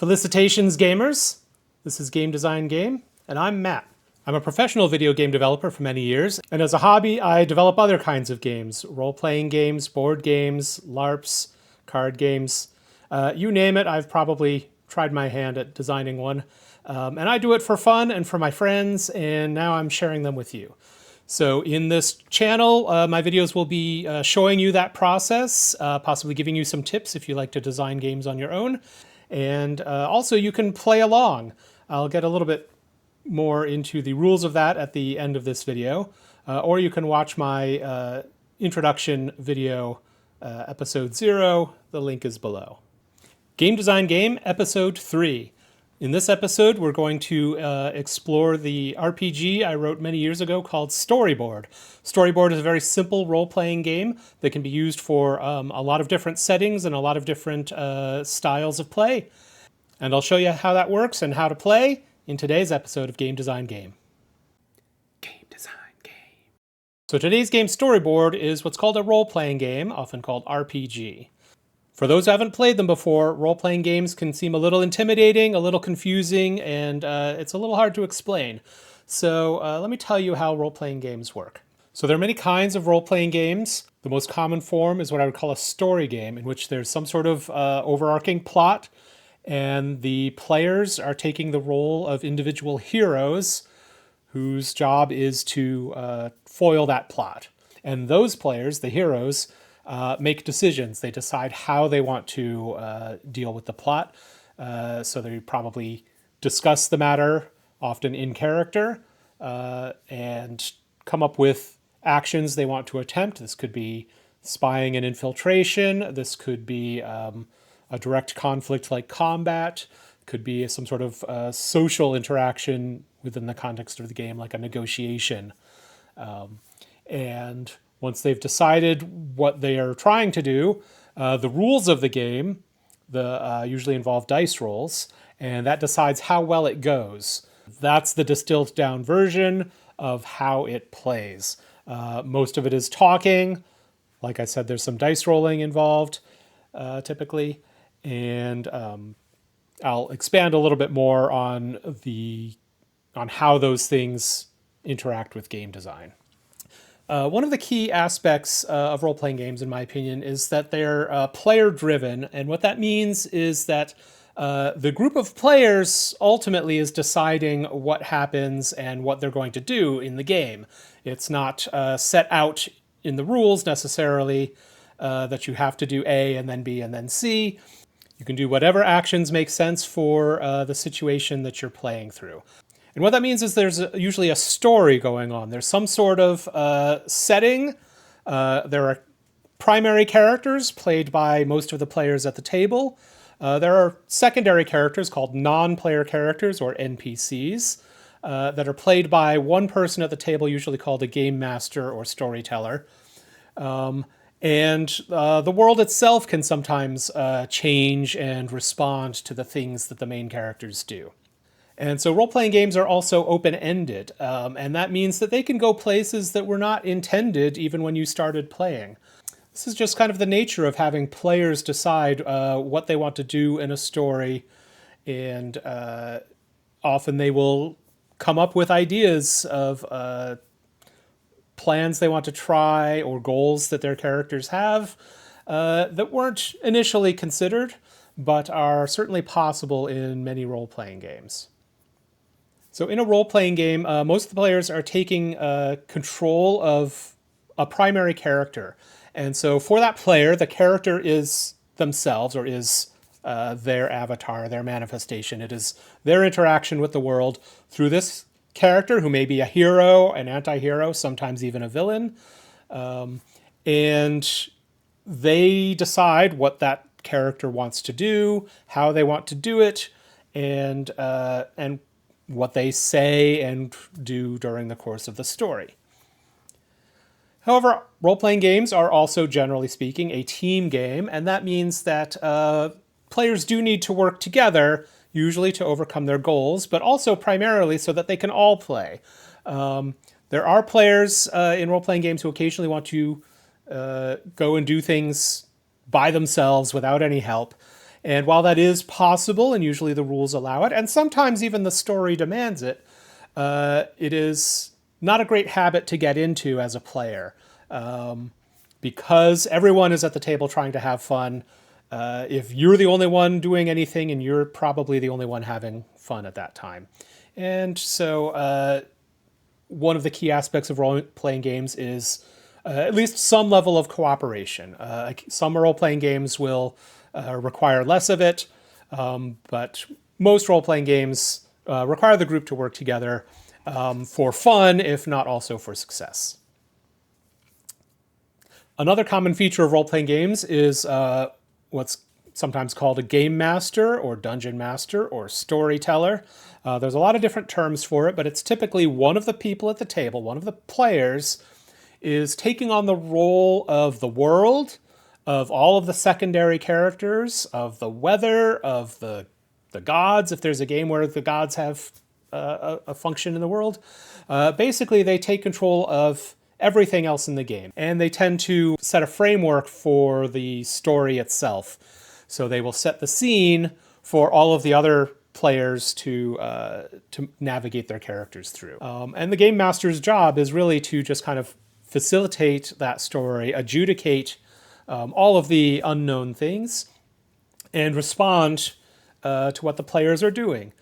Felicitations, gamers! This is Game Design Game, and I'm Matt. I'm a professional video game developer for many years, and as a hobby, I develop other kinds of games. Role-playing games, board games, LARPs, card games. You name it, I've probably tried my hand at designing one. And I do it for fun and for my friends, and now I'm sharing them with you. So in this channel, my videos will be showing you that process, possibly giving you some tips if you like to design games on your own. And also you can play along. I'll get a little bit more into the rules of that at the end of this video. Or you can watch my introduction video, episode 0. The link is below. Game Design Game, episode 3. In this episode, we're going to explore the RPG I wrote many years ago called Storyboard. Storyboard is a very simple role-playing game that can be used for a lot of different settings and a lot of different styles of play. And I'll show you how that works and how to play in today's episode of Game Design Game. Game Design Game. So today's game, Storyboard, is what's called a role-playing game, often called RPG. For those who haven't played them before, role-playing games can seem a little intimidating, a little confusing, and it's a little hard to explain. So let me tell you how role-playing games work. So there are many kinds of role-playing games. The most common form is what I would call a story game, in which there's some sort of overarching plot, and the players are taking the role of individual heroes whose job is to foil that plot. And those players, the heroes, make decisions. They decide how they want to deal with the plot. So they probably discuss the matter, often in character, and come up with actions they want to attempt. This could be spying and infiltration. This could be a direct conflict like combat. Could be some sort of social interaction within the context of the game, like a negotiation. And once they've decided what they are trying to do, the rules of the game usually involve dice rolls, and that decides how well it goes. That's the distilled down version of how it plays. Most of it is talking. Like I said, there's some dice rolling involved, typically, and I'll expand a little bit more on how those things interact with game design. One of the key aspects of role-playing games, in my opinion, is that they're player-driven. And what that means is that the group of players ultimately is deciding what happens and what they're going to do in the game. It's not set out in the rules necessarily that you have to do A and then B and then C. You can do whatever actions make sense for the situation that you're playing through. And what that means is there's usually a story going on. There's some sort of setting. There are primary characters played by most of the players at the table. There are secondary characters called non-player characters, or NPCs, that are played by one person at the table, usually called a game master or storyteller. And the world itself can sometimes change and respond to the things that the main characters do. And so role-playing games are also open-ended, and that means that they can go places that were not intended even when you started playing. This is just kind of the nature of having players decide what they want to do in a story, and often they will come up with ideas of plans they want to try or goals that their characters have that weren't initially considered, but are certainly possible in many role-playing games. So in a role-playing game, most of the players are taking control of a primary character. And so for that player, the character is themselves, or is their avatar, their manifestation. It is their interaction with the world through this character, who may be a hero, an anti-hero, sometimes even a villain. And they decide what that character wants to do, how they want to do it, and what they say and do during the course of the story. However, role-playing games are also, generally speaking, a team game, and that means that players do need to work together, usually to overcome their goals, but also primarily so that they can all play. There are players in role-playing games who occasionally want to go and do things by themselves without any help, And while that is possible, and usually the rules allow it, and sometimes even the story demands it, it is not a great habit to get into as a player. Because everyone is at the table trying to have fun, if you're the only one doing anything, and you're probably the only one having fun at that time. And so one of the key aspects of role-playing games is at least some level of cooperation. Some role-playing games will require less of it, but most role-playing games require the group to work together for fun, if not also for success. Another common feature of role-playing games is what's sometimes called a game master or dungeon master or storyteller. There's a lot of different terms for it, but it's typically one of the people at the table, one of the players, is taking on the role of the world, of all of the secondary characters, of the weather, of the gods, if there's a game where the gods have a function in the world. Basically, they take control of everything else in the game, and they tend to set a framework for the story itself. So they will set the scene for all of the other players to navigate their characters through. And the game master's job is really to just kind of facilitate that story, adjudicate all of the unknown things, and respond to what the players are doing.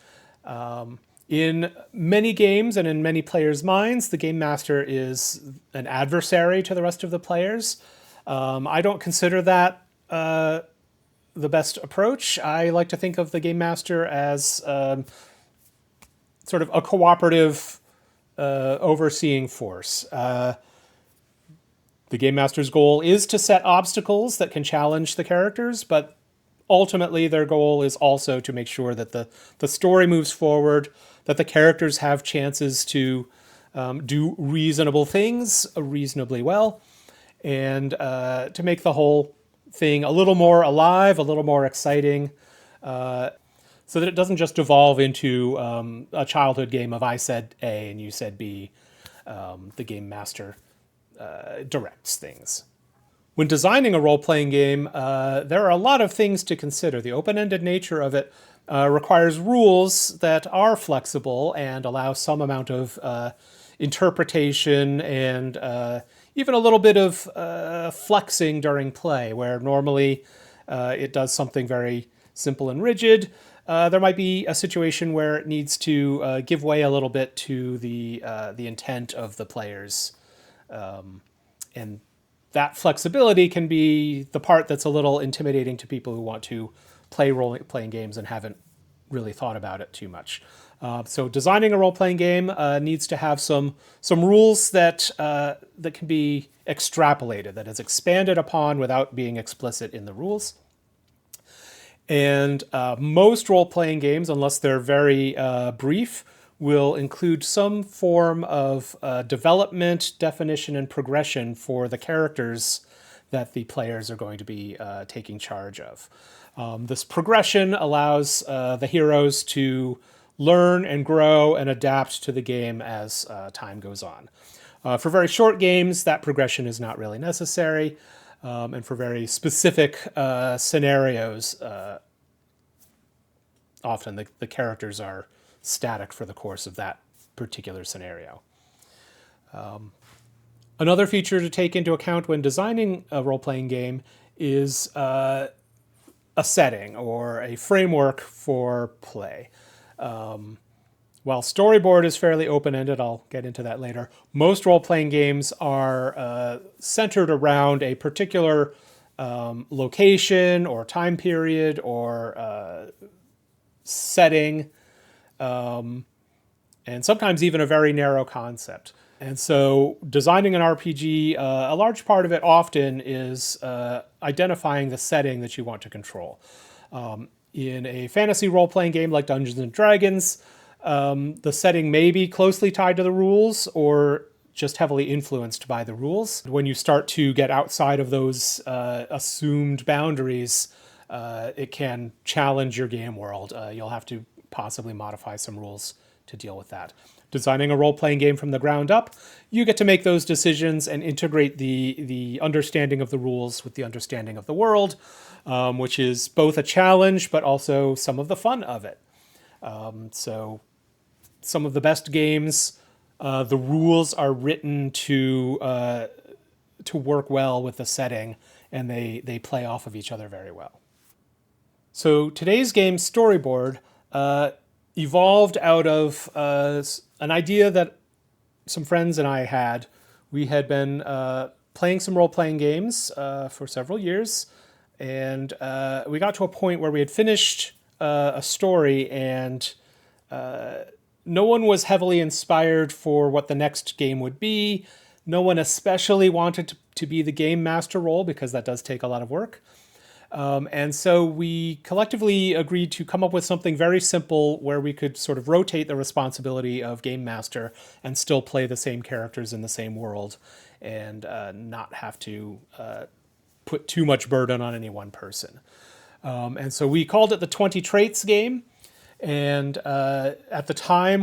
In many games and in many players' minds, the game master is an adversary to the rest of the players. I don't consider that the best approach. I like to think of the game master as sort of a cooperative, overseeing force. The game master's goal is to set obstacles that can challenge the characters, but ultimately their goal is also to make sure that the story moves forward, that the characters have chances to do reasonable things reasonably well, and to make the whole thing a little more alive, a little more exciting, so that it doesn't just devolve into a childhood game of I said A and you said B. The game master directs things. When designing a role-playing game, there are a lot of things to consider. The open-ended nature of it requires rules that are flexible and allow some amount of interpretation and even a little bit of flexing during play, where normally it does something very simple and rigid. There might be a situation where it needs to give way a little bit to the intent of the players. And that flexibility can be the part that's a little intimidating to people who want to play role-playing games and haven't really thought about it too much. So designing a role-playing game needs to have some rules that can be extrapolated, that is expanded upon without being explicit in the rules. And most role-playing games, unless they're very brief, will include some form of development, definition, and progression for the characters that the players are going to be taking charge of. This progression allows the heroes to learn and grow and adapt to the game as time goes on. For very short games, that progression is not really necessary, and for very specific scenarios, often the characters are static for the course of that particular scenario. Another feature to take into account when designing a role-playing game is a setting or a framework for play. While Storyboard is fairly open-ended, I'll get into that later, most role-playing games are centered around a particular location or time period or setting, and sometimes even a very narrow concept. And so designing an RPG, a large part of it often is identifying the setting that you want to control. In a fantasy role-playing game like Dungeons & Dragons, the setting may be closely tied to the rules or just heavily influenced by the rules. When you start to get outside of those assumed boundaries, it can challenge your game world. You'll have to possibly modify some rules to deal with that. Designing a role-playing game from the ground up, you get to make those decisions and integrate the understanding of the rules with the understanding of the world. which is both a challenge but also some of the fun of it. So some of the best games, the rules are written to work well with the setting, and they play off of each other very well. So today's game, Storyboard, evolved out of an idea that some friends and I had. We had been playing some role-playing games for several years, and we got to a point where we had finished a story, and no one was heavily inspired for what the next game would be. No one especially wanted to be the game master role, because that does take a lot of work. And so we collectively agreed to come up with something very simple where we could sort of rotate the responsibility of game master and still play the same characters in the same world, and not have to put too much burden on any one person. And so we called it the 20 Traits game. And at the time,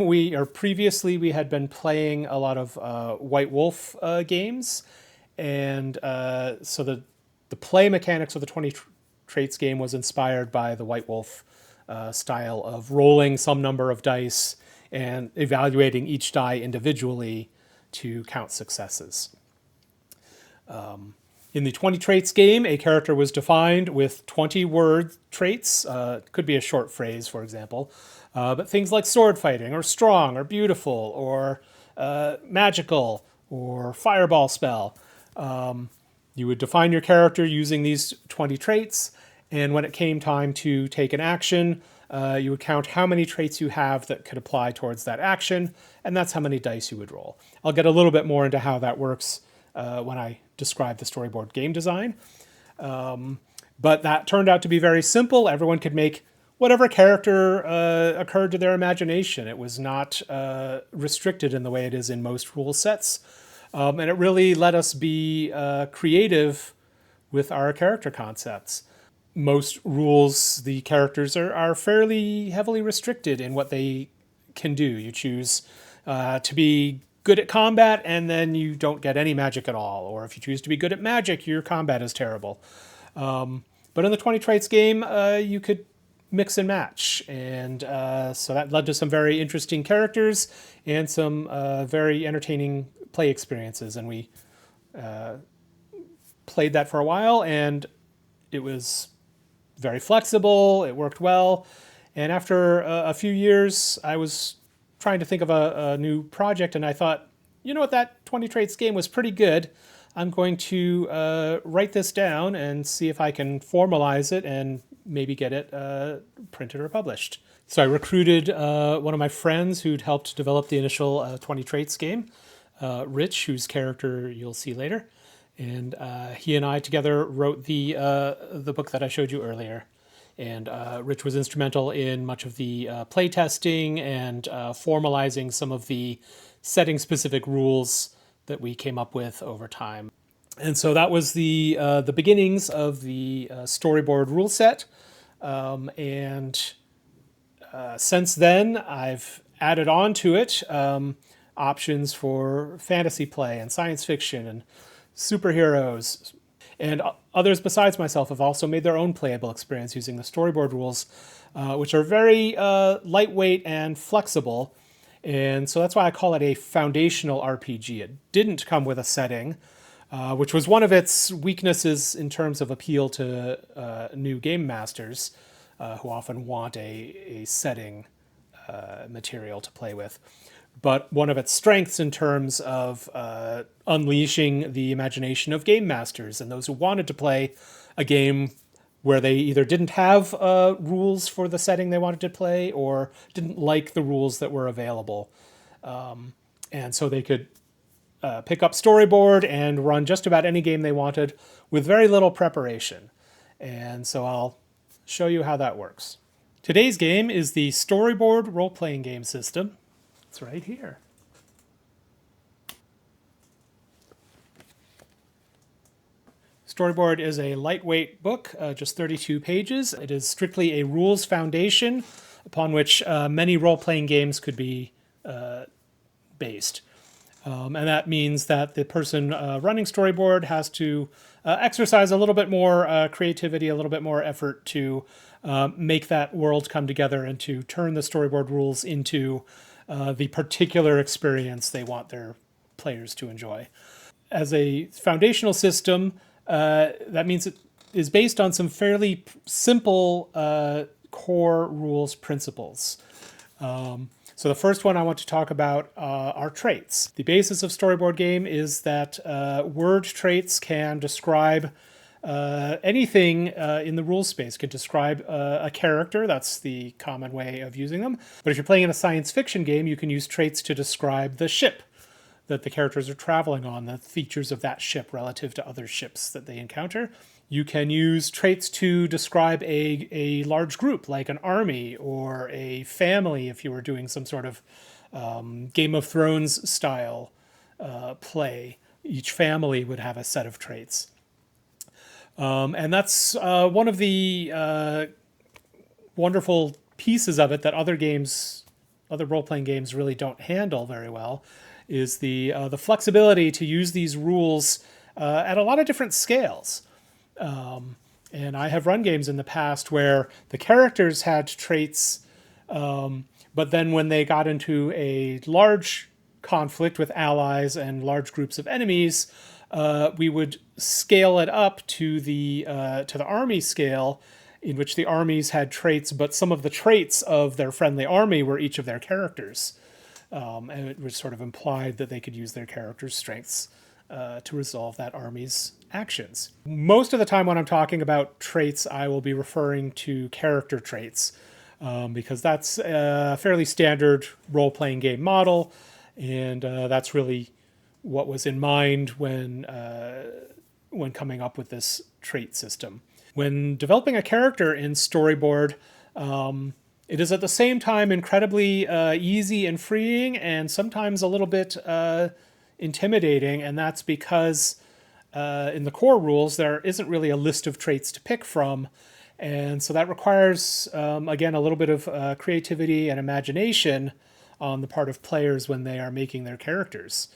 previously we had been playing a lot of White Wolf games. And so the play mechanics of the 20 Traits game was inspired by the White Wolf style of rolling some number of dice and evaluating each die individually to count successes. In the 20 Traits game, a character was defined with 20 word traits. Could be a short phrase, for example. But things like sword fighting, or strong, or beautiful, or magical, or fireball spell. You would define your character using these 20 traits, and when it came time to take an action, you would count how many traits you have that could apply towards that action, and that's how many dice you would roll. I'll get a little bit more into how that works when I describe the storyboard game design. But that turned out to be very simple. Everyone could make whatever character occurred to their imagination. It was not restricted in the way it is in most rule sets. And it really let us be creative with our character concepts. Most rules, the characters are fairly heavily restricted in what they can do. You choose to be good at combat, and then you don't get any magic at all. Or if you choose to be good at magic, your combat is terrible. But in the 20 Traits game, you could mix and match. And so that led to some very interesting characters and some very entertaining play experiences. And we played that for a while, and it was very flexible. It worked well. And after a few years, I was trying to think of a new project, and I thought, you know what, that 20 Traits game was pretty good. I'm going to write this down and see if I can formalize it and maybe get it printed or published. So I recruited one of my friends who'd helped develop the initial 20 Traits game, Rich, whose character you'll see later. And he and I together wrote the book that I showed you earlier. And Rich was instrumental in much of the play testing and formalizing some of the setting-specific rules that we came up with over time. And so that was the beginnings of the storyboard rule set. And since then, I've added on to it options for fantasy play and science fiction and superheroes. And others besides myself have also made their own playable experience using the storyboard rules, which are very lightweight and flexible. And so that's why I call it a foundational RPG. It didn't come with a setting, which was one of its weaknesses in terms of appeal to new game masters, who often want a setting material to play with. But one of its strengths in terms of unleashing the imagination of game masters and those who wanted to play a game where they either didn't have rules for the setting they wanted to play or didn't like the rules that were available. And so they could pick up Storyboard and run just about any game they wanted with very little preparation. And so I'll show you how that works. Today's game is the Storyboard role-playing game system. It's right here. Storyboard is a lightweight book, just 32 pages. It is strictly a rules foundation upon which many role-playing games could be based. And that means that the person running Storyboard has to exercise a little bit more creativity, a little bit more effort to make that world come together and to turn the storyboard rules into the particular experience they want their players to enjoy. As a foundational system, that means it is based on some fairly simple core rules principles. So the first one I want to talk about are traits. The basis of Storyboard game is that word traits can describe anything in the rules space. Can describe a character. That's the common way of using them. But if you're playing in a science fiction game, you can use traits to describe the ship that the characters are traveling on, the features of that ship relative to other ships that they encounter. You can use traits to describe a large group, like an army or a family, if you were doing some sort of Game of Thrones style play. Each family would have a set of traits. And that's one of the wonderful pieces of it that other role-playing games really don't handle very well, is the flexibility to use these rules at a lot of different scales. And I have run games in the past where the characters had traits, but then when they got into a large conflict with allies and large groups of enemies, we would scale it up to the army scale, in which the armies had traits, but some of the traits of their friendly army were each of their characters. And it was sort of implied that they could use their characters' strengths to resolve that army's actions. Most of the time when I'm talking about traits, I will be referring to character traits, because that's a fairly standard role-playing game model, and that's really what was in mind when coming up with this trait system. When developing a character in Storyboard, it is at the same time incredibly easy and freeing, and sometimes a little bit intimidating, and that's because in the core rules there isn't really a list of traits to pick from, and so that requires, again, a little bit of creativity and imagination on the part of players when they are making their characters.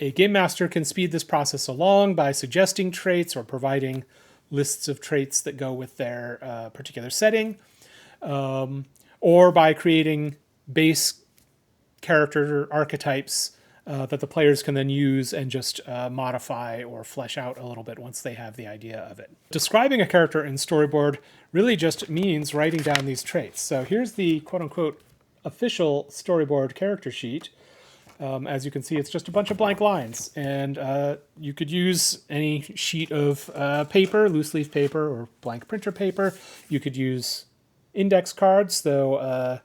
A game master can speed this process along by suggesting traits or providing lists of traits that go with their particular setting, or by creating base character archetypes that the players can then use and just modify or flesh out a little bit once they have the idea of it. Describing a character in Storyboard really just means writing down these traits. So here's the quote-unquote official Storyboard character sheet. As you can see, it's just a bunch of blank lines, and you could use any sheet of paper, loose leaf paper or blank printer paper. You could use index cards, though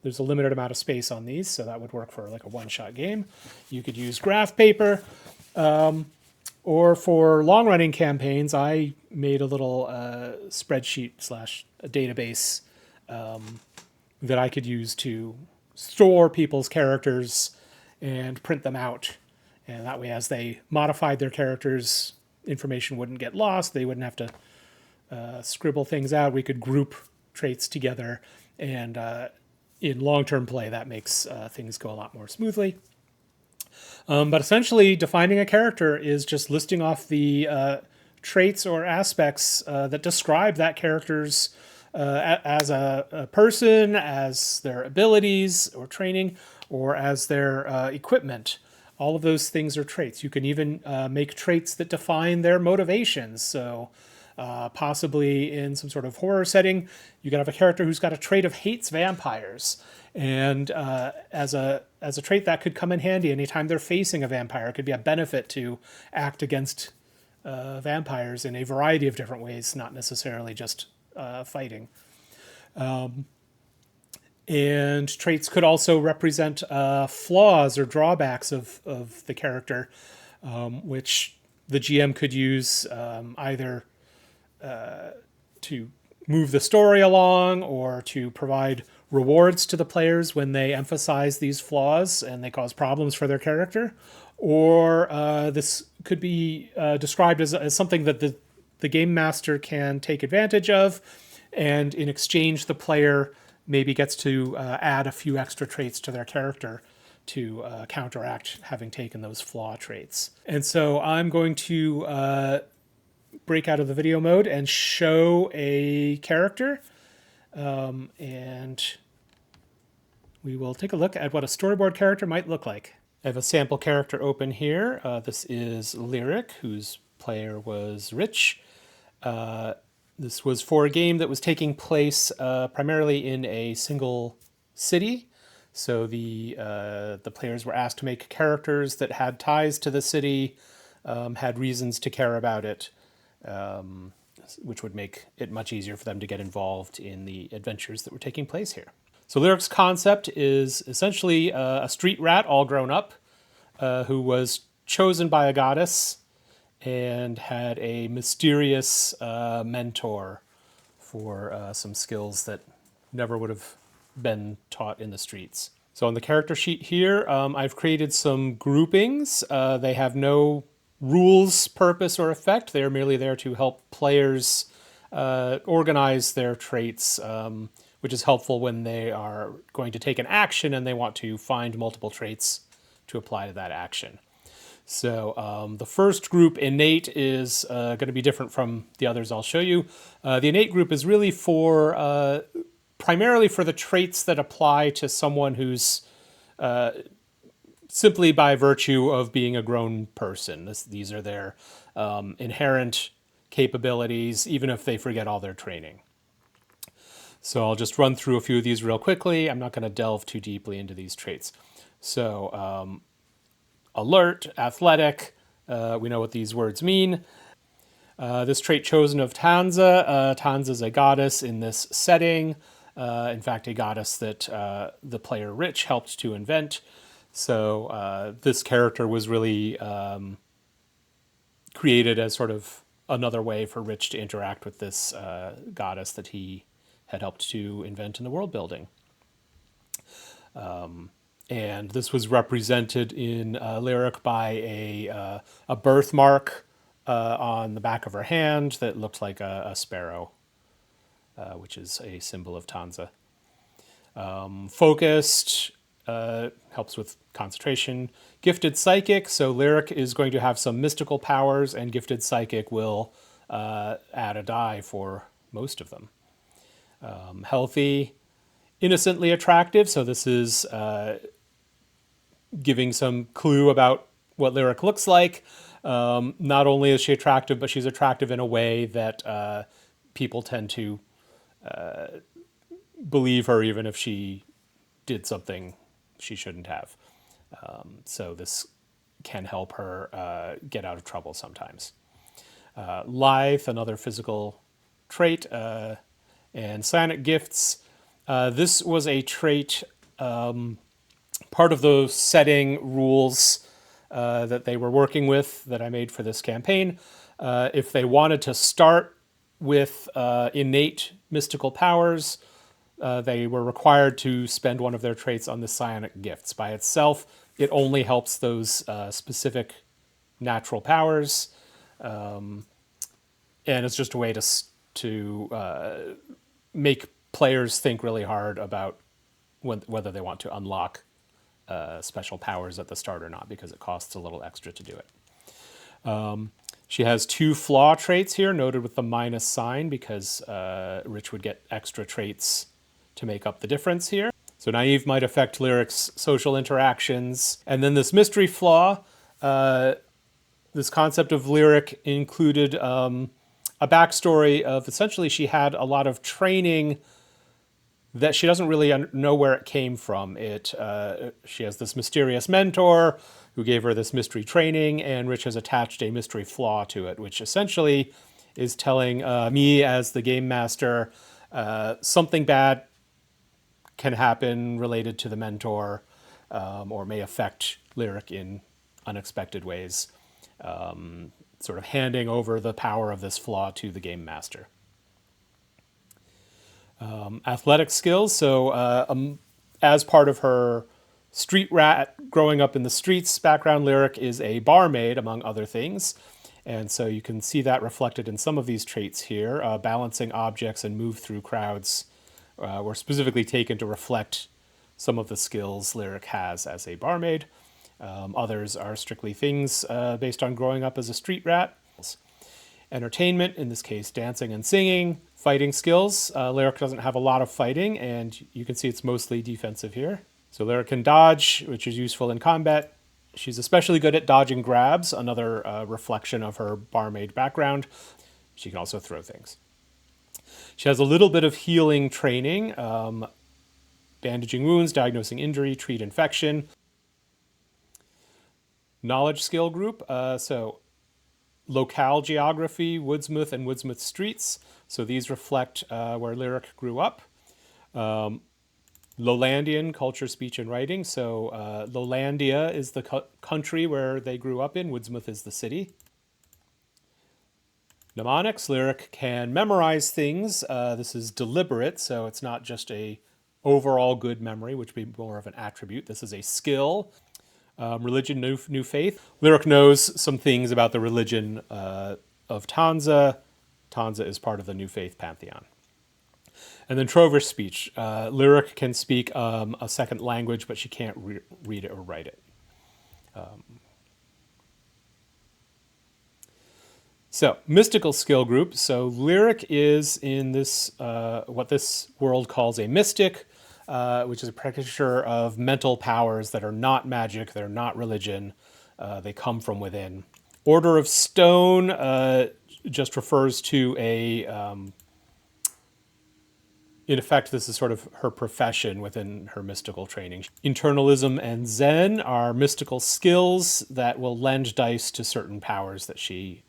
there's a limited amount of space on these, so that would work for like a one-shot game. You could use graph paper, or for long-running campaigns, I made a little spreadsheet / a database that I could use to store people's characters and print them out. And that way, as they modified their characters, information wouldn't get lost. They wouldn't have to scribble things out. We could group traits together, and in long-term play, that makes things go a lot more smoothly. But essentially, defining a character is just listing off the traits or aspects that describe that character's as a person, as their abilities or training, or as their equipment. All of those things are traits. You can even make traits that define their motivations. So possibly in some sort of horror setting, you could have a character who's got a trait of hates vampires. And as a trait that could come in handy anytime they're facing a vampire. It could be a benefit to act against vampires in a variety of different ways, not necessarily just fighting. And traits could also represent flaws or drawbacks of the character, which the GM could use either to move the story along or to provide rewards to the players when they emphasize these flaws and they cause problems for their character. Or this could be described as something that the game master can take advantage of, and in exchange the player maybe gets to add a few extra traits to their character to counteract having taken those flaw traits. And so I'm going to break out of the video mode and show a character. And we will take a look at what a storyboard character might look like. I have a sample character open here. This is Lyric, whose player was Rich. This was for a game that was taking place primarily in a single city. So the players were asked to make characters that had ties to the city, had reasons to care about it, which would make it much easier for them to get involved in the adventures that were taking place here. So Lyric's concept is essentially a street rat all grown up who was chosen by a goddess and had a mysterious mentor for some skills that never would have been taught in the streets. So on the character sheet here, I've created some groupings. They have no rules, purpose, or effect. They are merely there to help players organize their traits, which is helpful when they are going to take an action and they want to find multiple traits to apply to that action. So the first group, Innate, is going to be different from the others I'll show you. The Innate group is really for primarily for the traits that apply to someone who's simply by virtue of being a grown person. These are their inherent capabilities, even if they forget all their training. So I'll just run through a few of these real quickly. I'm not going to delve too deeply into these traits. So alert, athletic, we know what these words mean. This trait chosen of Tanza. Tanza is a goddess in this setting. In fact, a goddess that the player Rich helped to invent. So this character was really created as sort of another way for Rich to interact with this goddess that he had helped to invent in the world building. And this was represented in Lyric by a birthmark on the back of her hand that looked like a sparrow, which is a symbol of Tanza. Focused helps with concentration. Gifted Psychic, so Lyric is going to have some mystical powers, and Gifted Psychic will add a die for most of them. Healthy, innocently attractive, so this is giving some clue about what Lyric looks like. Not only is she attractive, but she's attractive in a way that people tend to believe her even if she did something she shouldn't have. So this can help her get out of trouble sometimes. Lithe, another physical trait, and Psionic Gifts. This was a trait, part of those setting rules that they were working with that I made for this campaign. If they wanted to start with innate mystical powers, they were required to spend one of their traits on the Psionic Gifts. By itself, it only helps those specific natural powers, and it's just a way to make players think really hard about whether they want to unlock special powers at the start or not, because it costs a little extra to do it. She has 2 flaw traits here, noted with the minus sign, because Rich would get extra traits to make up the difference here. So Naive might affect Lyric's social interactions. And then this mystery flaw, this concept of Lyric included a backstory of essentially she had a lot of training that she doesn't really know where it came from. She has this mysterious mentor who gave her this mystery training, and Rich has attached a mystery flaw to it, which essentially is telling me as the game master something bad can happen related to the mentor, or may affect Lyric in unexpected ways, sort of handing over the power of this flaw to the game master. Athletic skills, so as part of her street rat growing up in the streets background, Lyric is a barmaid, among other things. And so you can see that reflected in some of these traits here. Balancing objects and move through crowds were specifically taken to reflect some of the skills Lyric has as a barmaid. Others are strictly things based on growing up as a street rat. Entertainment, in this case, dancing and singing. Fighting skills. Lyric doesn't have a lot of fighting, and you can see it's mostly defensive here. So Lyric can dodge, which is useful in combat. She's especially good at dodging grabs, another reflection of her barmaid background. She can also throw things. She has a little bit of healing training, bandaging wounds, diagnosing injury, treat infection. Knowledge skill group, so locale geography, Woodsmith and Woodsmith streets. So these reflect where Lyric grew up. Lowlandian, culture, speech, and writing. So Lowlandia is the country where they grew up in. Woodsmith is the city. Mnemonics, Lyric can memorize things. This is deliberate, so it's not just a overall good memory, which would be more of an attribute. This is a skill. Religion, new faith. Lyric knows some things about the religion of Tanza. Tanza is part of the New Faith pantheon. And then Trover's speech. Lyric can speak a second language, but she can't read it or write it. So, mystical skill group. So Lyric is in this, what this world calls a mystic, which is a practitioner of mental powers that are not magic, they're not religion, they come from within. Order of Stone just refers to a, in effect, this is sort of her profession within her mystical training. Internalism and Zen are mystical skills that will lend dice to certain powers that she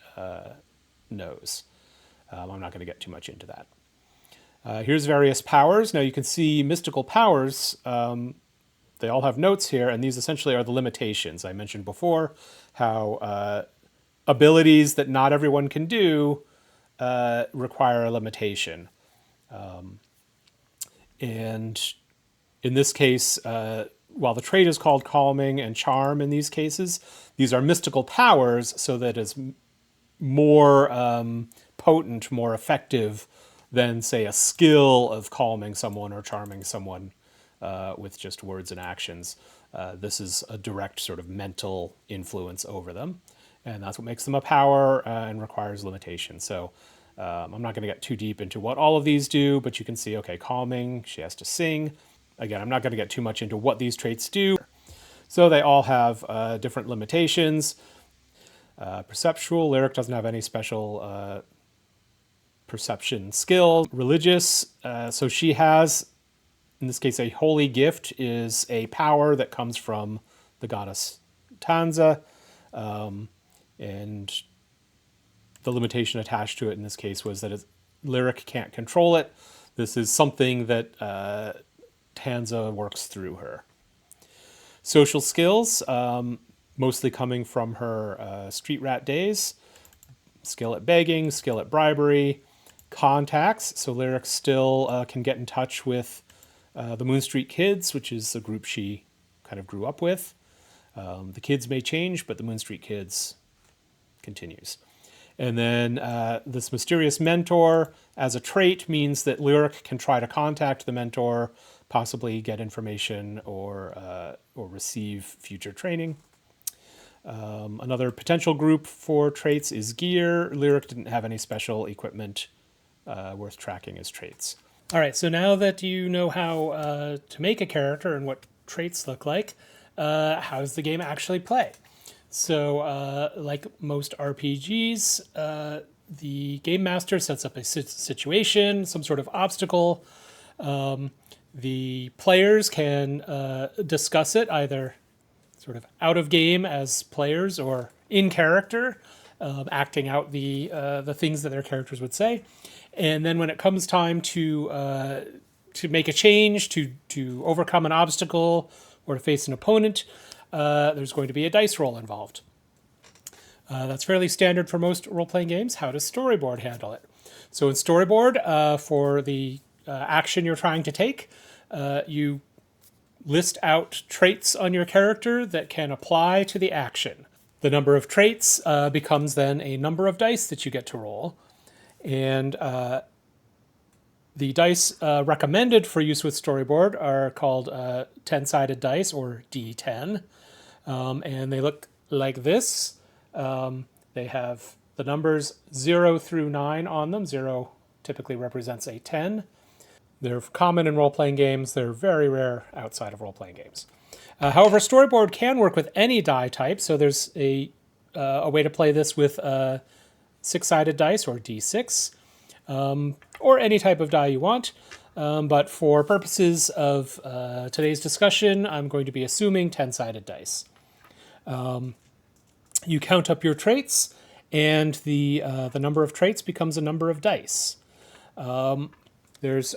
knows. I'm not going to get too much into that. Here's various powers. Now you can see mystical powers, they all have notes here, and these essentially are the limitations. I mentioned before how abilities that not everyone can do require a limitation. And in this case, while the trait is called calming and charm in these cases, these are mystical powers, so that it's more potent, more effective than, say, a skill of calming someone or charming someone with just words and actions. This is a direct sort of mental influence over them, and that's what makes them a power and requires limitation. So I'm not going to get too deep into what all of these do, but you can see, okay, calming, she has to sing. Again, I'm not going to get too much into what these traits do. So they all have different limitations. Perceptual, Lyric doesn't have any special perception skill. Religious, so she has, in this case, a holy gift is a power that comes from the goddess Tanza, and the limitation attached to it in this case was that Lyric can't control it. This is something that Tanza works through her. Social skills, mostly coming from her street rat days. Skill at begging, skill at bribery. Contacts, so Lyric still can get in touch with the Moon Street Kids, which is the group she kind of grew up with. The kids may change, but the Moon Street Kids continues. And then this mysterious mentor as a trait means that Lyric can try to contact the mentor, possibly get information or receive future training. Another potential group for traits is gear. Lyric didn't have any special equipment worth tracking as traits. All right, so now that you know how to make a character and what traits look like, how does the game actually play? So like most RPGs, the game master sets up a situation, some sort of obstacle. The players can discuss it either sort of out of game as players or in character, acting out the things that their characters would say. And then when it comes time to make a change, to overcome an obstacle or to face an opponent, there's going to be a dice roll involved. That's fairly standard for most role-playing games. How does Storyboard handle it? So in Storyboard, for the action you're trying to take, you list out traits on your character that can apply to the action. The number of traits becomes then a number of dice that you get to roll. And The dice recommended for use with Storyboard are called 10-sided dice, or D10, and they look like this. They have the numbers 0 through 9 on them. 0 typically represents a 10. They're common in role-playing games. They're very rare outside of role-playing games. However, Storyboard can work with any die type, so there's a way to play this with 6-sided dice, or D6, or any type of die you want. But for purposes of today's discussion, I'm going to be assuming 10-sided dice. You count up your traits, and the number of traits becomes a number of dice. There's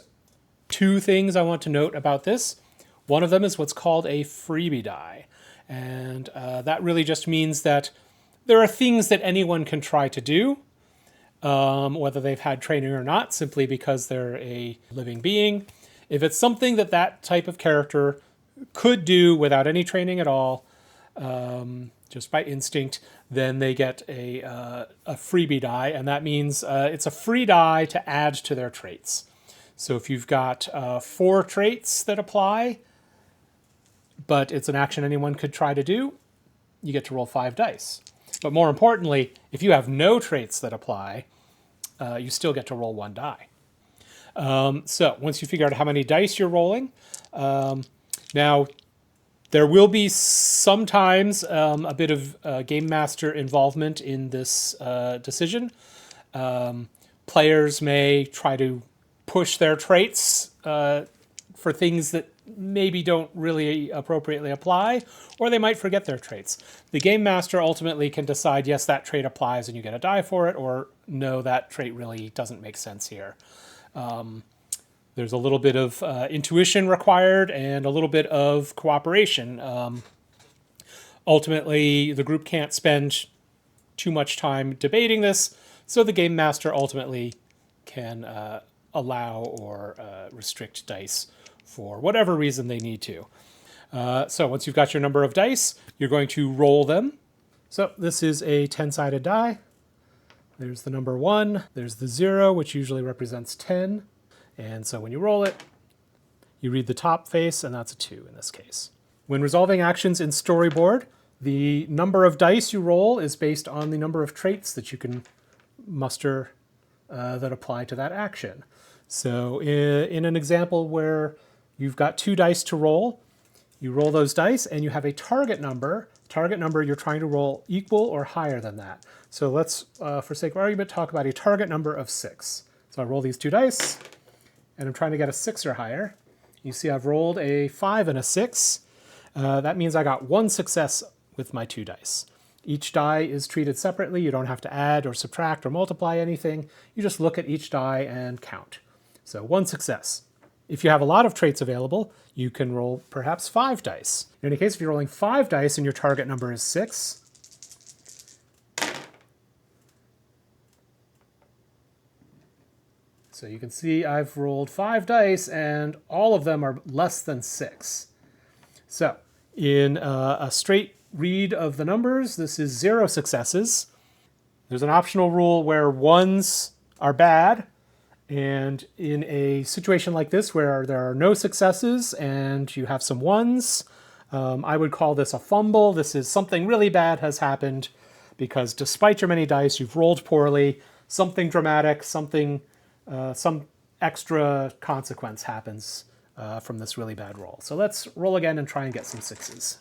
2 things I want to note about this. One of them is what's called a freebie die, and that really just means that there are things that anyone can try to do, whether they've had training or not, simply because they're a living being. If it's something that that type of character could do without any training at all, just by instinct, then they get a freebie die, and that means it's a free die to add to their traits. So if you've got 4 traits that apply, but it's an action anyone could try to do, you get to roll 5 dice. But more importantly, if you have no traits that apply, you still get to roll 1 die. So once you figure out how many dice you're rolling, now there will be sometimes a bit of game master involvement in this decision. Players may try to push their traits for things that maybe don't really appropriately apply, or they might forget their traits. The game master ultimately can decide, yes, that trait applies and you get a die for it, or no, that trait really doesn't make sense here. There's a little bit of intuition required and a little bit of cooperation. Ultimately, the group can't spend too much time debating this, so the game master ultimately can allow or restrict dice for whatever reason they need to. So once you've got your number of dice, you're going to roll them. So this is a 10-sided die. There's the number 1. There's the 0, which usually represents 10. And so when you roll it, you read the top face, and that's a 2 in this case. When resolving actions in Storyboard, the number of dice you roll is based on the number of traits that you can muster that apply to that action. So in an example where you've got 2 dice to roll, you roll those dice and you have a target number. Target number you're trying to roll equal or higher than that. So let's, for sake of argument, talk about a target number of 6. So I roll these 2 dice, and I'm trying to get a 6 or higher. You see I've rolled a 5 and a 6. That means I got 1 success with my 2 dice. Each die is treated separately. You don't have to add or subtract or multiply anything. You just look at each die and count. So 1 success. If you have a lot of traits available, you can roll perhaps 5 dice. In any case, if you're rolling 5 dice and your target number is 6, so you can see I've rolled 5 dice and all of them are less than 6. So in a straight read of the numbers, this is 0 successes. There's an optional rule where 1s are bad. And in a situation like this where there are no successes and you have some 1s, I would call this a fumble. This is something really bad has happened because despite your many dice, you've rolled poorly, something dramatic, something, some extra consequence happens from this really bad roll. So let's roll again and try and get some 6s.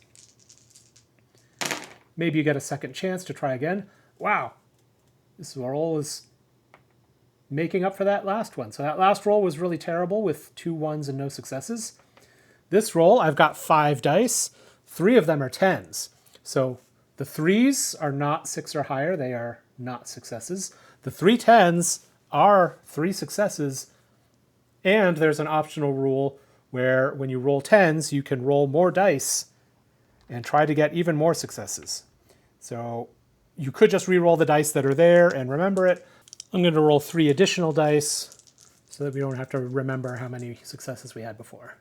Maybe you get a second chance to try again. Wow, this roll is making up for that last one. So that last roll was really terrible with 2 1s and no successes. This roll, I've got 5 dice. 3 of them are 10s. So the 3s are not 6 or higher. They are not successes. The 3 10s are 3 successes. And there's an optional rule where when you roll 10s, you can roll more dice and try to get even more successes. So you could just re-roll the dice that are there and remember it. I'm going to roll 3 additional dice so that we don't have to remember how many successes we had before.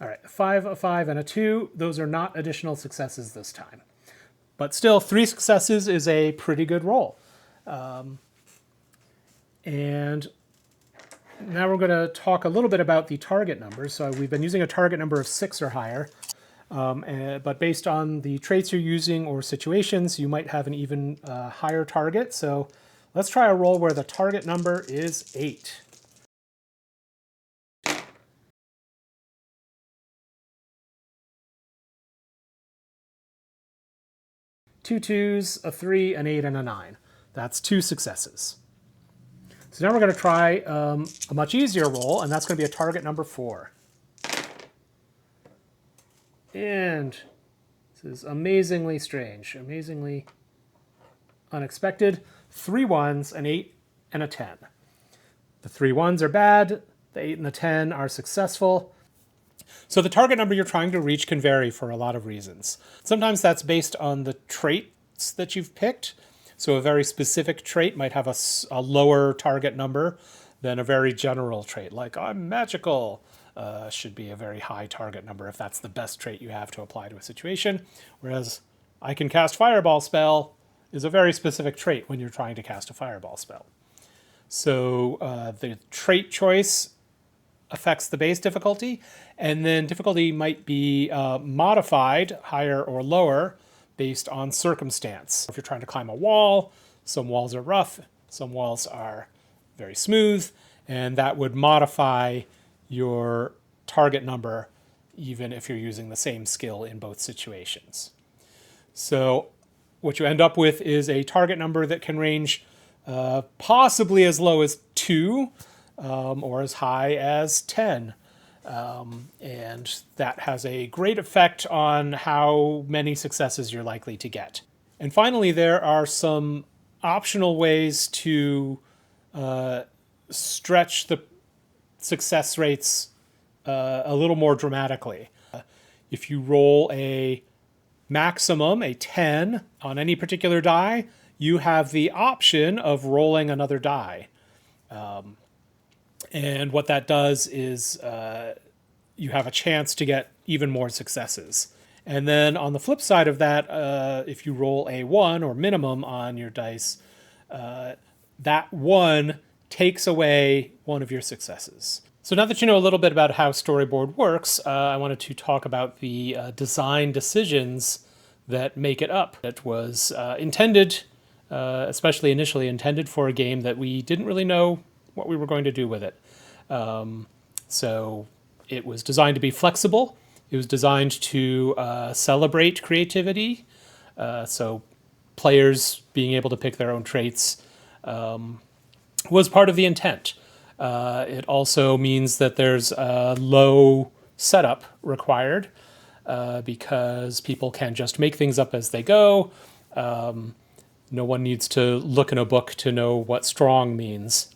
All right, a 5, a 5, and a 2. Those are not additional successes this time. But still, 3 successes is a pretty good roll. And Now we're going to talk a little bit about the target numbers. So we've been using a target number of 6 or higher, but based on the traits you're using or situations, you might have an even higher target. So let's try a roll where the target number is 8. Two 2s, a 3, an 8, and a 9. That's 2 successes. So now we're going to try a much easier roll, and that's going to be a target number 4. And this is amazingly strange, amazingly unexpected. 3 1s, an 8, and a 10. The 3 1s are bad, the 8 and the 10 are successful. So the target number you're trying to reach can vary for a lot of reasons. Sometimes that's based on the traits that you've picked. So a very specific trait might have a lower target number than a very general trait, like I'm magical. Should be a very high target number if that's the best trait you have to apply to a situation. Whereas I can cast fireball spell is a very specific trait when you're trying to cast a fireball spell. So the trait choice affects the base difficulty, and then difficulty might be modified higher or lower based on circumstance. If you're trying to climb a wall, some walls are rough, some walls are very smooth, and that would modify your target number even if you're using the same skill in both situations. So what you end up with is a target number that can range possibly as low as 2 or as high as 10. And that has a great effect on how many successes you're likely to get. And finally, there are some optional ways to stretch the success rates a little more dramatically. If you roll a maximum, a 10, on any particular die, you have the option of rolling another die. And what that does is you have a chance to get even more successes. And then on the flip side of that, if you roll a 1 or minimum on your dice, that 1 takes away one of your successes. So now that you know a little bit about how Storyboard works, I wanted to talk about the design decisions that make it up. It was intended, especially initially intended for a game that we didn't really know what we were going to do with it. So it was designed to be flexible. It was designed to celebrate creativity. So players being able to pick their own traits was part of the intent. It also means that there's a low setup required because people can just make things up as they go. No one needs to look in a book to know what strong means.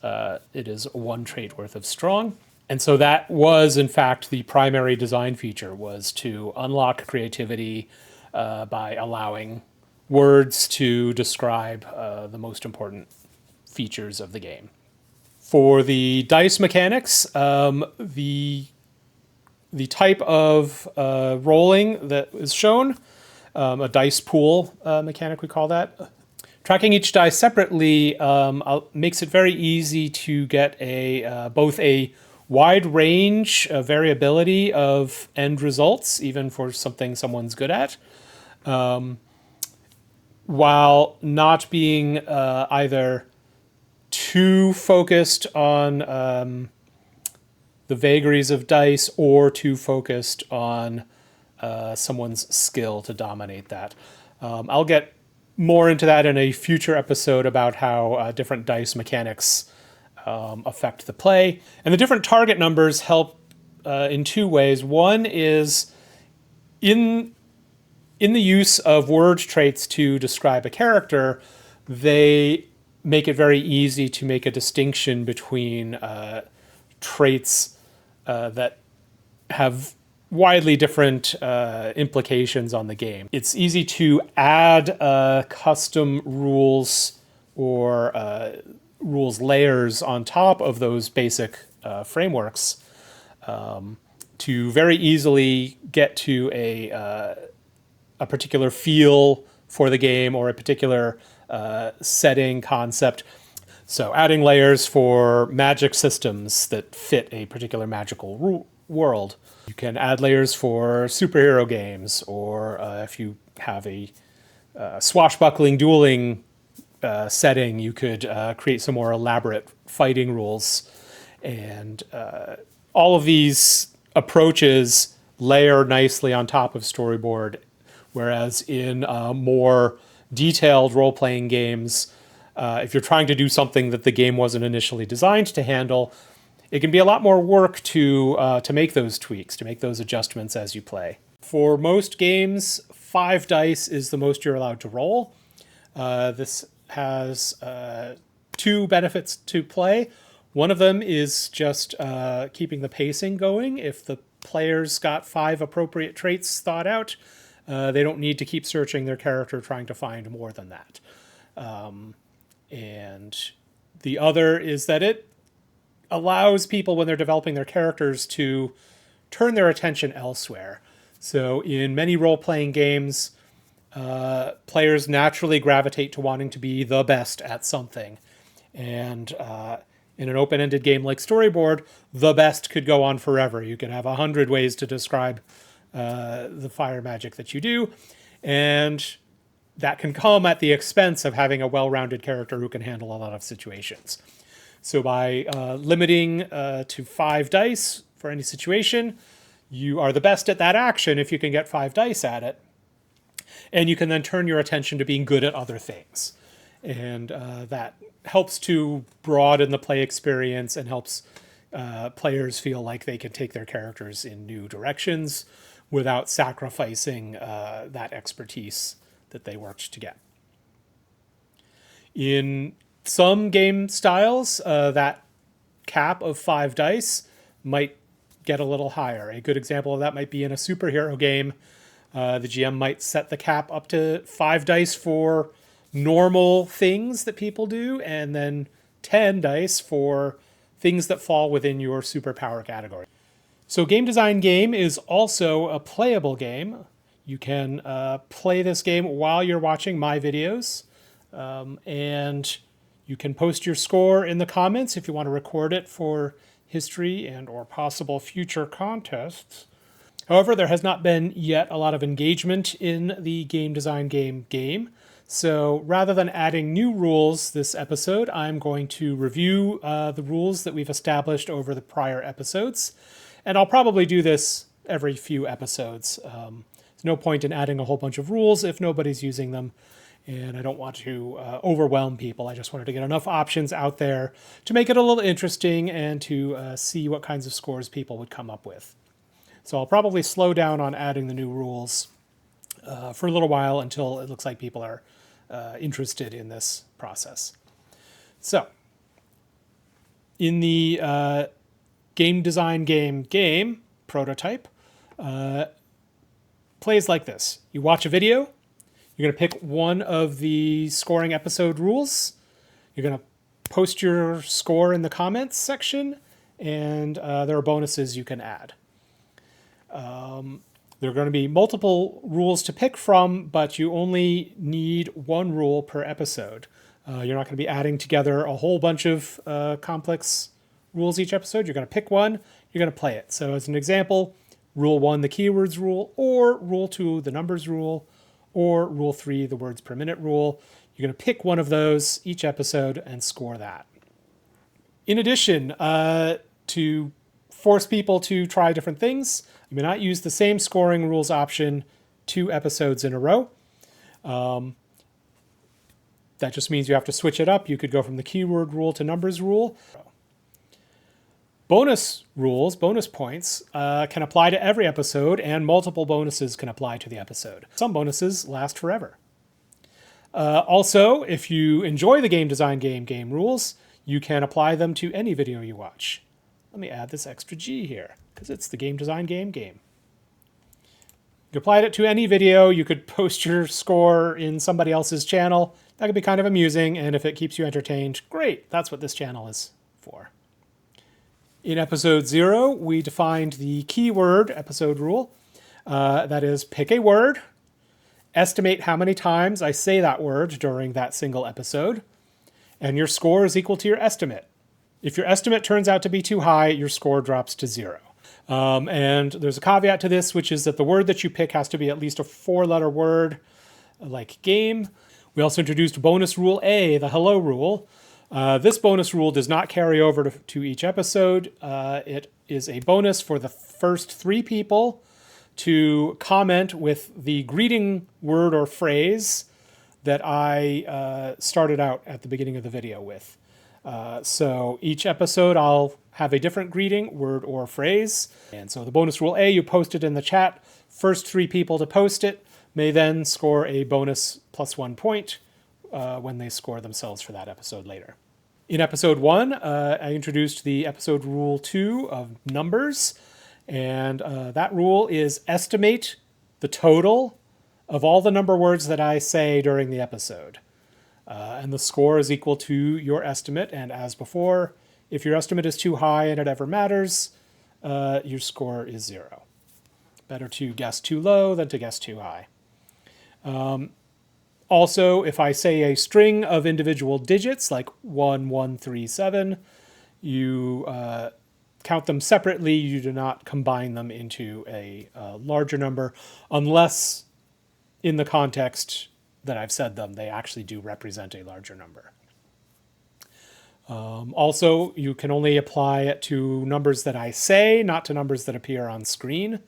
It is 1 trait worth of strong. And so that was, in fact, the primary design feature, was to unlock creativity by allowing words to describe the most important features of the game. For the dice mechanics, the type of rolling that is shown, a dice pool mechanic we call that. Tracking each die separately makes it very easy to get both a wide range of variability of end results, even for something someone's good at, while not being either too focused on the vagaries of dice or too focused on someone's skill to dominate that. I'll get more into that in a future episode about how different dice mechanics affect the play. And the different target numbers help in 2 ways. One is in the use of word traits to describe a character, they make it very easy to make a distinction between traits that have widely different implications on the game. It's easy to add custom rules or rules layers on top of those basic frameworks to very easily get to a particular feel for the game or a particular setting concept. So adding layers for magic systems that fit a particular magical world. You can add layers for superhero games, or if you have a swashbuckling dueling setting, you could create some more elaborate fighting rules. And all of these approaches layer nicely on top of Storyboard, whereas in more detailed role-playing games, if you're trying to do something that the game wasn't initially designed to handle, it can be a lot more work to make those tweaks, to make those adjustments as you play. For most games, 5 dice is the most you're allowed to roll. This has 2 benefits to play. One of them is just keeping the pacing going. If the player's got 5 appropriate traits thought out, they don't need to keep searching their character trying to find more than that. And the other is that it allows people, when they're developing their characters, to turn their attention elsewhere. So in many role-playing games, players naturally gravitate to wanting to be the best at something. And in an open-ended game like Storyboard, the best could go on forever. You can have 100 ways to describe the fire magic that you do, and that can come at the expense of having a well-rounded character who can handle a lot of situations. So by limiting to 5 dice for any situation, you are the best at that action if you can get 5 dice at it. And you can then turn your attention to being good at other things. And that helps to broaden the play experience and helps players feel like they can take their characters in new directions without sacrificing that expertise that they worked to get. In some game styles, that cap of 5 dice might get a little higher. A good example of that might be in a superhero game. The GM might set the cap up to 5 dice for normal things that people do, and then 10 dice for things that fall within your superpower category. So Game Design Game is also a playable game. You can play this game while you're watching my videos, and you can post your score in the comments if you want to record it for history and or possible future contests. However, there has not been yet a lot of engagement in the Game Design game. So rather than adding new rules this episode, I'm going to review the rules that we've established over the prior episodes. And I'll probably do this every few episodes. There's no point in adding a whole bunch of rules if nobody's using them. And I don't want to overwhelm people. I just wanted to get enough options out there to make it a little interesting and to see what kinds of scores people would come up with. So I'll probably slow down on adding the new rules for a little while until it looks like people are interested in this process. So in the Game Design game prototype, plays like this. You watch a video. You're going to pick one of the scoring episode rules. You're going to post your score in the comments section, and there are bonuses you can add. There are going to be multiple rules to pick from, but you only need 1 rule per episode. You're not going to be adding together a whole bunch of complex rules each episode. You're going to pick one, you're going to play it. So as an example, Rule 1, the keywords rule, or Rule 2, the numbers rule, or Rule 3, the words per minute rule. You're going to pick one of those each episode and score that. In addition, to force people to try different things, you may not use the same scoring rules option 2 episodes in a row. That just means you have to switch it up. You could go from the keyword rule to numbers rule. Bonus rules, bonus points, can apply to every episode, and multiple bonuses can apply to the episode. Some bonuses last forever. Also, if you enjoy the Game Design game rules, you can apply them to any video you watch. Let me add this extra G here, because it's the Game Design game. You apply it to any video. You could post your score in somebody else's channel. That could be kind of amusing, and if it keeps you entertained, great. That's what this channel is for. In episode 0, we defined the keyword episode rule. That is, pick a word, estimate how many times I say that word during that single episode, and your score is equal to your estimate. If your estimate turns out to be too high, your score drops to 0. And there's a caveat to this, which is that the word that you pick has to be at least a 4-letter word, like game. We also introduced bonus rule A, the hello rule. This bonus rule does not carry over to each episode. It is a bonus for the first 3 people to comment with the greeting word or phrase that I started out at the beginning of the video with. So each episode I'll have a different greeting, word, or phrase. And so the bonus rule A, you post it in the chat. First 3 people to post it may then score a bonus +1 point when they score themselves for that episode later. In episode 1, I introduced the episode rule 2 of numbers. And that rule is estimate the total of all the number words that I say during the episode. And the score is equal to your estimate. And as before, if your estimate is too high and it ever matters, your score is 0. Better to guess too low than to guess too high. Also, if I say a string of individual digits, like 1, 1, 3, 7, you count them separately. You do not combine them into a larger number, unless in the context that I've said them, they actually do represent a larger number. Also, you can only apply it to numbers that I say, not to numbers that appear on screen.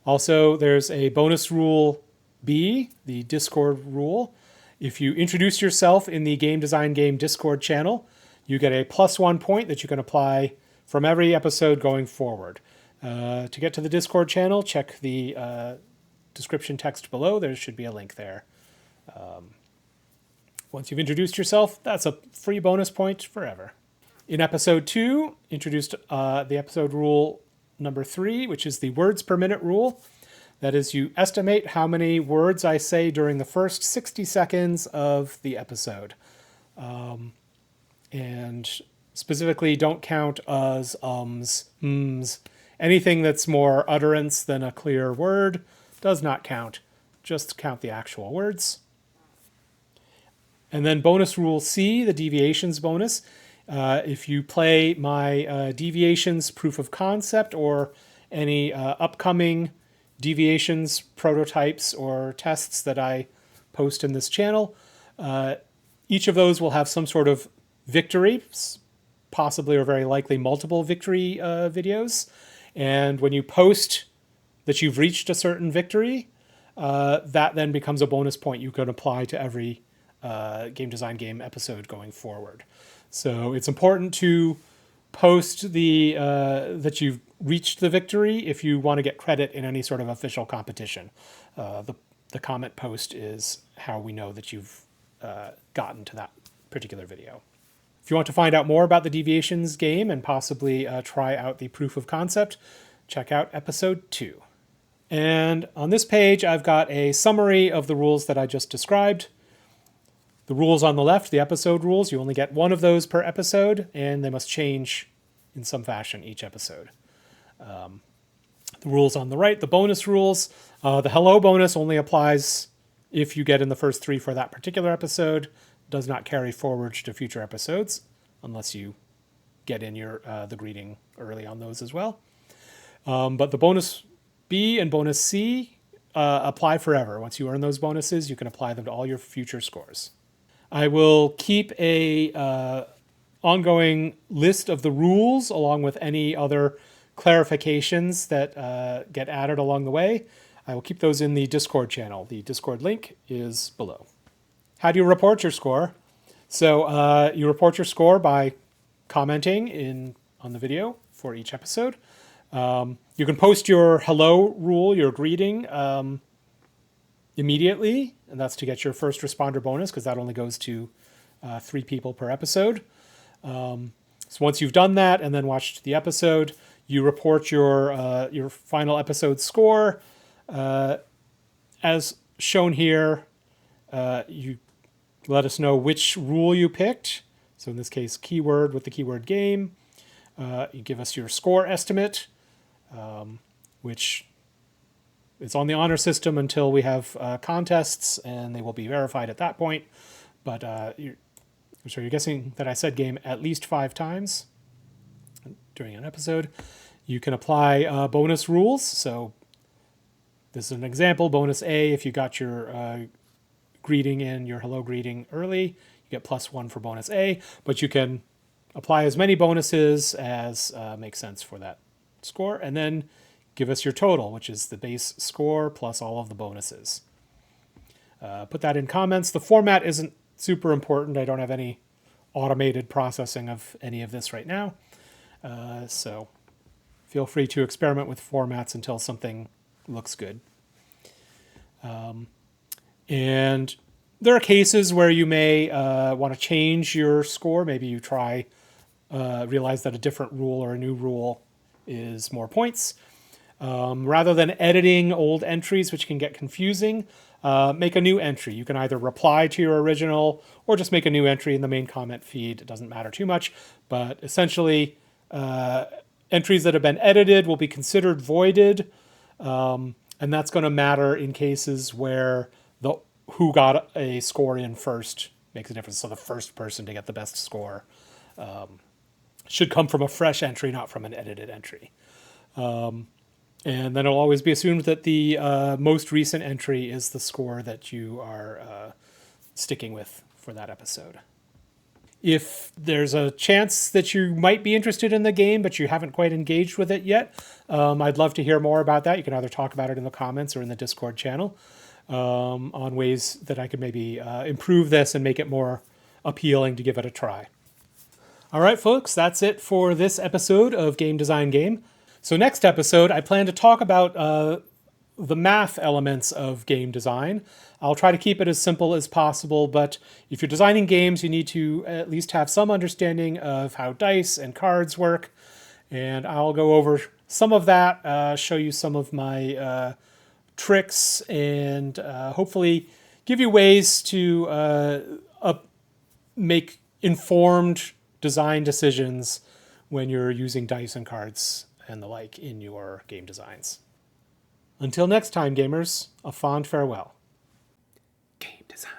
Also, there's a bonus rule B, the Discord rule. If you introduce yourself in the Game Design Game Discord channel, you get a +1 point that you can apply from every episode going forward. To get to the Discord channel, check the description text below. There should be a link there. Once you've introduced yourself, that's a free bonus point forever. In episode 2, introduced the episode rule number 3, which is the words per minute rule. That is, you estimate how many words I say during the first 60 seconds of the episode. And specifically, don't count uhs, ums, ms. Anything that's more utterance than a clear word does not count. Just count the actual words. And then bonus rule C, the deviations bonus. If you play my deviations proof of concept or any upcoming deviations prototypes or tests that I post in this channel, each of those will have some sort of victory, possibly or very likely multiple victory videos. And when you post that you've reached a certain victory, that then becomes a bonus point you can apply to every Game Design Game episode going forward. So it's important to post the that you've reached the victory if you want to get credit in any sort of official competition. The comment post is how we know that you've gotten to that particular video. If you want to find out more about the deviations game and possibly try out the proof of concept, check out episode 2. And on this page, I've got a summary of the rules that I just described. The rules on the left, the episode rules, you only get one of those per episode, and they must change in some fashion each episode. The rules on the right, the bonus rules, the hello bonus only applies if you get in the first 3 for that particular episode. Does not carry forward to future episodes unless you get in your the greeting early on those as well. But the bonus B and bonus C apply forever. Once you earn those bonuses, you can apply them to all your future scores. I will keep a ongoing list of the rules along with any other clarifications that get added along the way. I will keep those in the Discord channel. The Discord link is below. How do you report your score? So you report your score by commenting on the video for each episode. You can post your hello rule, your greeting, immediately, and that's to get your first responder bonus, because that only goes to 3 people per episode. So once you've done that and then watched the episode, you report your final episode score. As shown here, you let us know which rule you picked. So in this case, keyword with the keyword game. You give us your score estimate, which is on the honor system until we have contests, and they will be verified at that point. But So you're guessing that I said game at least 5 times during an episode. You can apply bonus rules. So this is an example. Bonus A, if you got your greeting in, your hello greeting early, you get +1 for bonus A, but you can apply as many bonuses as makes sense for that score, and then give us your total, which is the base score plus all of the bonuses. Put that in comments. The format isn't super important. I don't have any automated processing of any of this right now. So feel free to experiment with formats until something looks good. And there are cases where you may want to change your score. Maybe you realize that a different rule or a new rule is more points. Rather than editing old entries, which can get confusing, make a new entry. You can either reply to your original or just make a new entry in the main comment feed. It doesn't matter too much, but essentially entries that have been edited will be considered voided, and that's going to matter in cases where who got a score in first makes a difference. So the first person to get the best score should come from a fresh entry, not from an edited entry. And then it'll always be assumed that the most recent entry is the score that you are sticking with for that episode. If there's a chance that you might be interested in the game, but you haven't quite engaged with it yet, I'd love to hear more about that. You can either talk about it in the comments or in the Discord channel on ways that I could maybe improve this and make it more appealing to give it a try. All right, folks, that's it for this episode of Game Design Game. So next episode, I plan to talk about the math elements of game design. I'll try to keep it as simple as possible, but if you're designing games, you need to at least have some understanding of how dice and cards work. And I'll go over some of that, show you some of my tricks, and hopefully give you ways to make informed design decisions when you're using dice and cards and the like in your game designs. Until next time, gamers, a fond farewell. Game design.